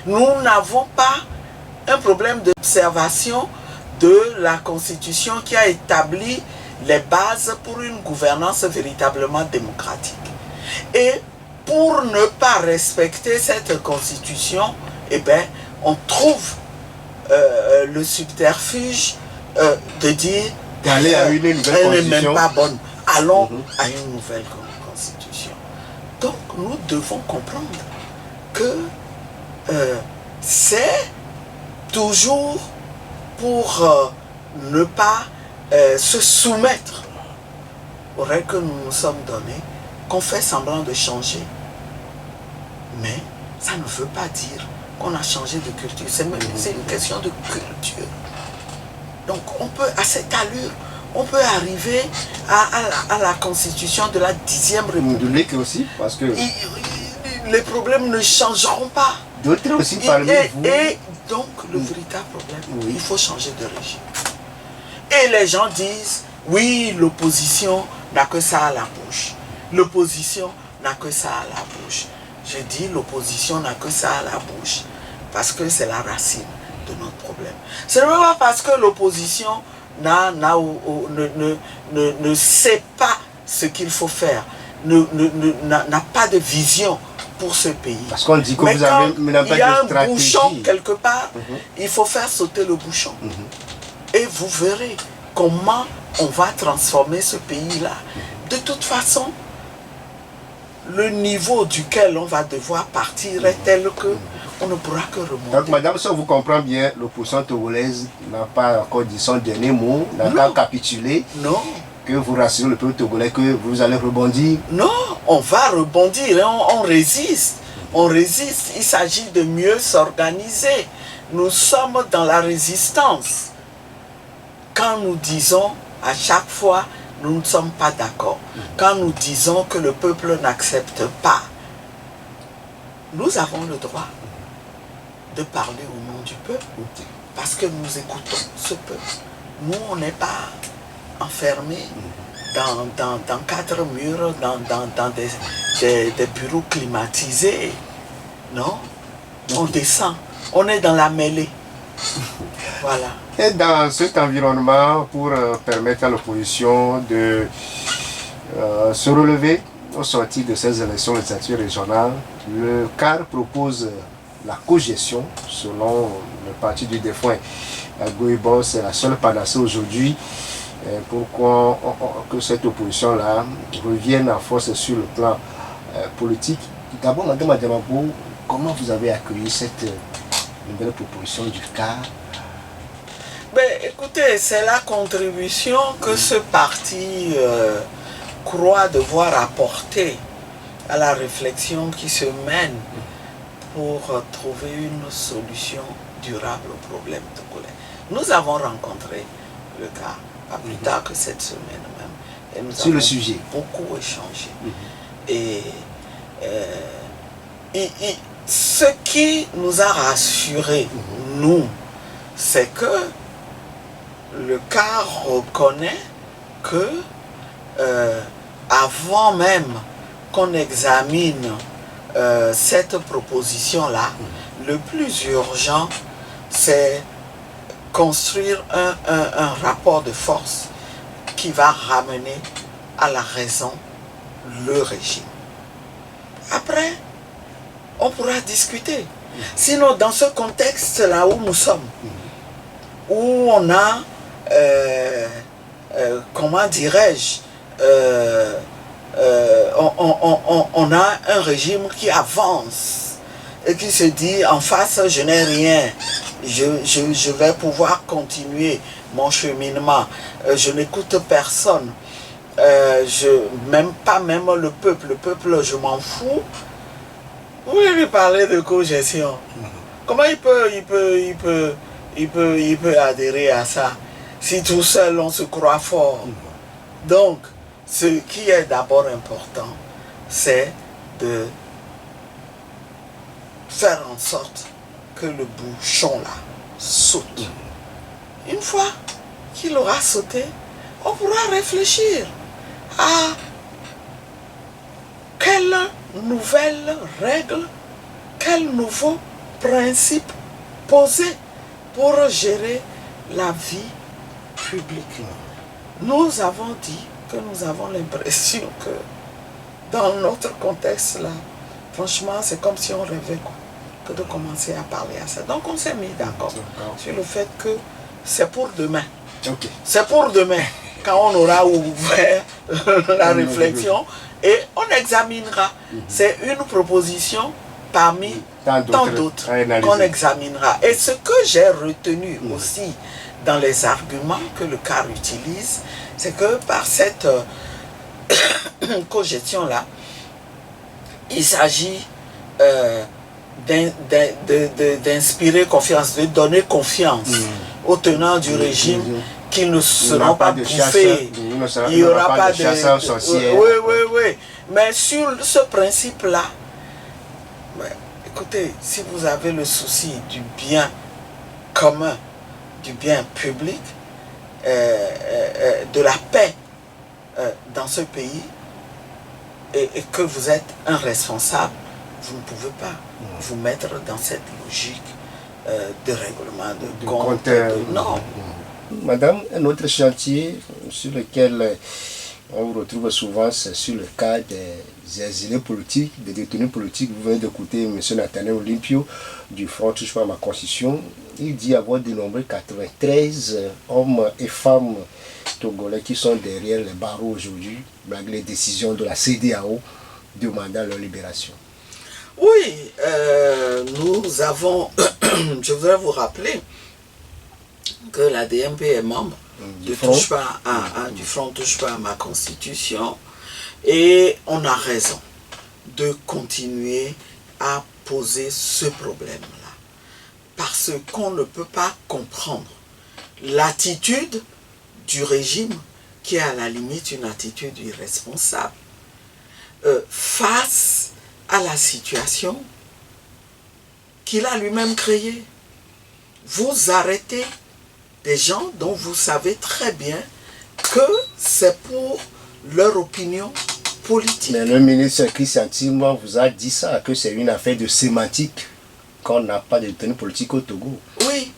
Nous n'avons pas un problème d'observation de la Constitution qui a établi les bases pour une gouvernance véritablement démocratique. Et pour ne pas respecter cette Constitution, eh bien, on trouve le subterfuge de dire d'aller à une nouvelle elle constitution. n'est même pas bonne. Allons à une nouvelle constitution. Donc nous devons comprendre que c'est toujours pour ne pas se soumettre aux règles que nous nous sommes données qu'on fait semblant de changer. Mais ça ne veut pas dire qu'on a changé de culture. C'est une question de culture. Donc on peut, à cette allure, on peut arriver à la constitution de la 10e République aussi, parce que les problèmes ne changeront pas. D'autres aussi parmi vous. Et donc le véritable problème, il faut changer de régime. Et les gens disent, oui, l'opposition n'a que ça à la bouche. L'opposition n'a que ça à la bouche. Je dis, l'opposition n'a que ça à la bouche, parce que c'est la racine de notre problème. Ce n'est pas parce que l'opposition ne sait pas ce qu'il faut faire, n'a pas de vision pour ce pays. Parce qu'on dit que mais vous avez il y a un stratégie. bouchon quelque part, il faut faire sauter le bouchon. Et vous verrez comment on va transformer ce pays-là. De toute façon, le niveau duquel on va devoir partir est tel que on ne pourra que remonter. Donc, madame, si on vous comprend bien, l'opposition togolaise n'a pas encore dit son dernier mot, n'a pas capitulé. Non. Que vous rassurez le peuple togolais que vous allez rebondir. Non, on va rebondir, on résiste. On résiste, il s'agit de mieux s'organiser. Nous sommes dans la résistance. Quand nous disons à chaque fois, nous ne sommes pas d'accord. Quand nous disons que le peuple n'accepte pas, nous avons le droit de parler au nom du peuple, parce que nous écoutons ce peuple. Nous, on n'est pas enfermés dans 4 murs, dans des bureaux climatisés. Non, on descend, on est dans la mêlée. Voilà. Et dans cet environnement, pour permettre à l'opposition de se relever au sortir de ces élections législatives régionales, le CAR propose la cogestion selon le parti du défunt Goïbon. C'est la seule panacée aujourd'hui pour que cette opposition-là revienne en force sur le plan politique. D'abord, Madame Adjamabo, comment vous avez accueilli cette nouvelle proposition du CAR? Ben, écoutez, c'est la contribution que ce parti croit devoir apporter à la réflexion qui se mène pour trouver une solution durable au problème togolais. Nous avons rencontré le CAR, pas plus tard que cette semaine même. Et nous sur le sujet. Beaucoup échangé. Et ce qui nous a rassurés, nous, c'est que le CAR reconnaît que avant même qu'on examine cette proposition-là, le plus urgent, c'est construire un rapport de force qui va ramener à la raison le régime. Après, on pourra discuter. Sinon, dans ce contexte-là où nous sommes, où on a, comment dirais-je, on a un régime qui avance et qui se dit en face, je n'ai rien, je vais pouvoir continuer mon cheminement, je n'écoute personne, pas même le peuple, je m'en fous. Vous voulez lui parler de cogestion? Comment il peut adhérer à ça si tout seul on se croit fort? Donc, ce qui est d'abord important, c'est de faire en sorte que le bouchon là saute. Une fois qu'il aura sauté, on pourra réfléchir à quelles nouvelles règles, quel nouveau principes posés pour gérer la vie publique. Nous avons dit que nous avons l'impression que dans notre contexte là, franchement, c'est comme si on rêvait quoi, que de commencer à parler à ça. Donc on s'est mis d'accord sur le fait que c'est pour demain. Ok. C'est pour demain, quand on aura ouvert la réflexion et on examinera. C'est une proposition parmi tant d'autres qu'on examinera. Et ce que j'ai retenu aussi dans les arguments que le CAR utilise, c'est que par cette cogestion-là, il s'agit d'inspirer confiance, de donner confiance aux tenants du régime qu'ils ne seront pas bouffés. Il n'y aura pas de chasseurs sorcières. Oui. Mais sur ce principe-là, écoutez, si vous avez le souci du bien commun, du bien public, de la paix dans ce pays, et que vous êtes un responsable, vous ne pouvez pas vous mettre dans cette logique de règlement de compte. Non. Madame, un autre chantier sur lequel on vous retrouve souvent, c'est sur le cas des exilés politiques, des détenus politiques. Vous venez d'écouter M. Nathaniel Olympio du Front Touche pas à ma Constitution. Il dit avoir dénombré 93 hommes et femmes togolais qui sont derrière les barreaux aujourd'hui, malgré les décisions de la CEDEAO demandant leur libération. Oui, nous avons, je voudrais vous rappeler que la DMP est membre du Front Touche pas à ma Constitution, et on a raison de continuer à poser ce problème-là, parce qu'on ne peut pas comprendre l'attitude du régime qui est à la limite une attitude irresponsable face à la situation qu'il a lui-même créée. Vous arrêtez des gens dont vous savez très bien que c'est pour leur opinion politique. Mais le ministre Christian Timba vous a dit ça, que c'est une affaire de sémantique, qu'on n'a pas de détenus politiques au Togo. Oui,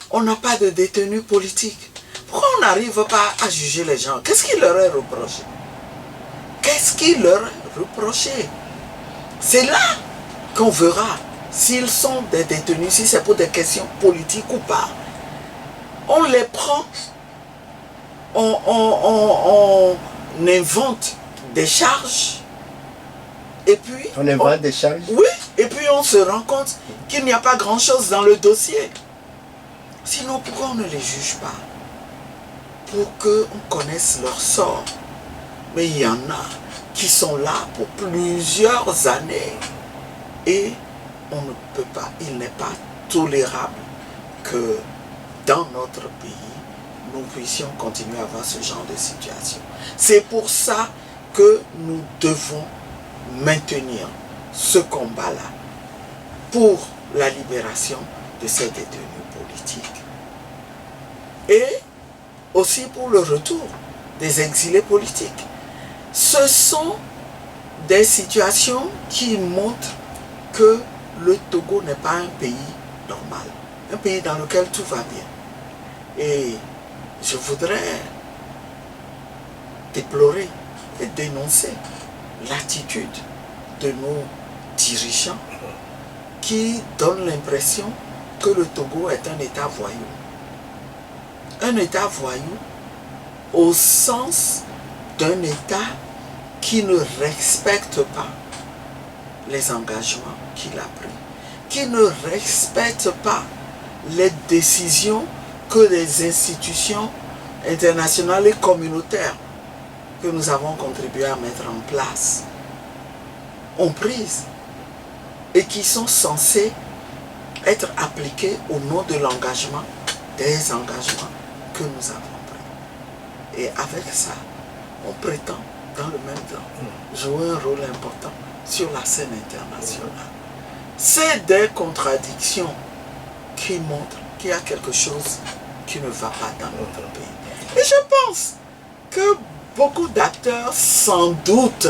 on n'a pas de détenus politiques. Pourquoi on n'arrive pas à juger les gens? Qu'est-ce qui leur est reproché? Qu'est-ce qui leur est reproché? C'est là qu'on verra s'ils sont des détenus, si c'est pour des questions politiques ou pas. On les prend, on invente des charges, et puis... On invente des charges? Oui, et puis on se rend compte qu'il n'y a pas grand-chose dans le dossier. Sinon, pourquoi on ne les juge pas? Pour qu'on connaisse leur sort. Mais il y en a qui sont là pour plusieurs années. Et on ne peut pas, il n'est pas tolérable que dans notre pays, nous puissions continuer à avoir ce genre de situation. C'est pour ça que nous devons maintenir ce combat-là pour la libération de ces détenus politiques. Et aussi pour le retour des exilés politiques. Ce sont des situations qui montrent que le Togo n'est pas un pays normal, un pays dans lequel tout va bien. Et je voudrais déplorer et dénoncer l'attitude de nos dirigeants qui donnent l'impression que le Togo est un État voyou. Un État voyou au sens d'un État qui ne respecte pas les engagements qu'il a pris, qui ne respecte pas les décisions que les institutions internationales et communautaires que nous avons contribué à mettre en place ont prises et qui sont censées être appliquées au nom de l'engagement, des engagements que nous avons pris. Et avec ça, on prétend dans le même temps jouer un rôle important sur la scène internationale. C'est des contradictions qui montrent qu'il y a quelque chose qui ne va pas dans notre pays. Et je pense que beaucoup d'acteurs, sans doute,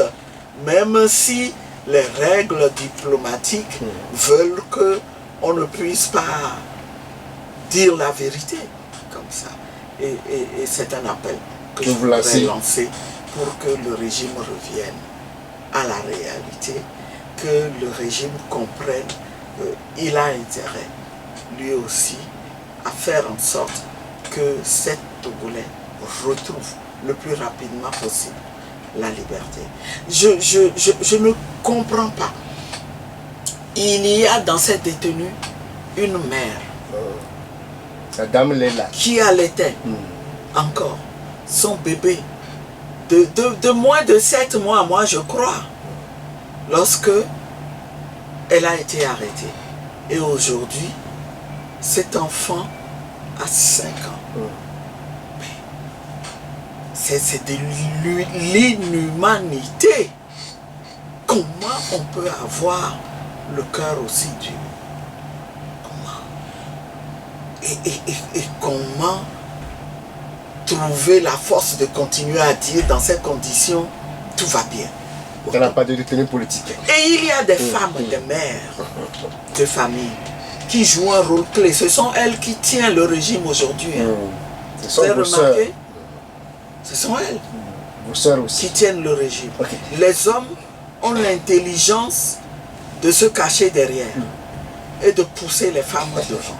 même si les règles diplomatiques veulent que on ne puisse pas dire la vérité comme ça. Et c'est un appel que je voudrais lancer pour que le régime revienne à la réalité, que le régime comprenne qu'il a intérêt, lui aussi, à faire en sorte que ces Togolais retrouvent le plus rapidement possible la liberté. Je ne comprends pas. Il y a dans cette détenue une mère la dame Léla qui allaitait encore son bébé de moins de 7 mois, moi je crois, lorsque elle a été arrêtée. Et aujourd'hui, cet enfant a 5 ans. C'est de l'inhumanité. Comment on peut avoir le cœur aussi dur? Comment? Et comment trouver la force de continuer à dire dans ces conditions, tout va bien? Il n'y a pas de détenus politiques. Et il y a des femmes, des mères de famille qui jouent un rôle clé. Ce sont elles qui tiennent le régime aujourd'hui. Vous avez remarqué? Ce sont elles vos sœurs aussi qui tiennent le régime. Les hommes ont l'intelligence de se cacher derrière et de pousser les femmes devant.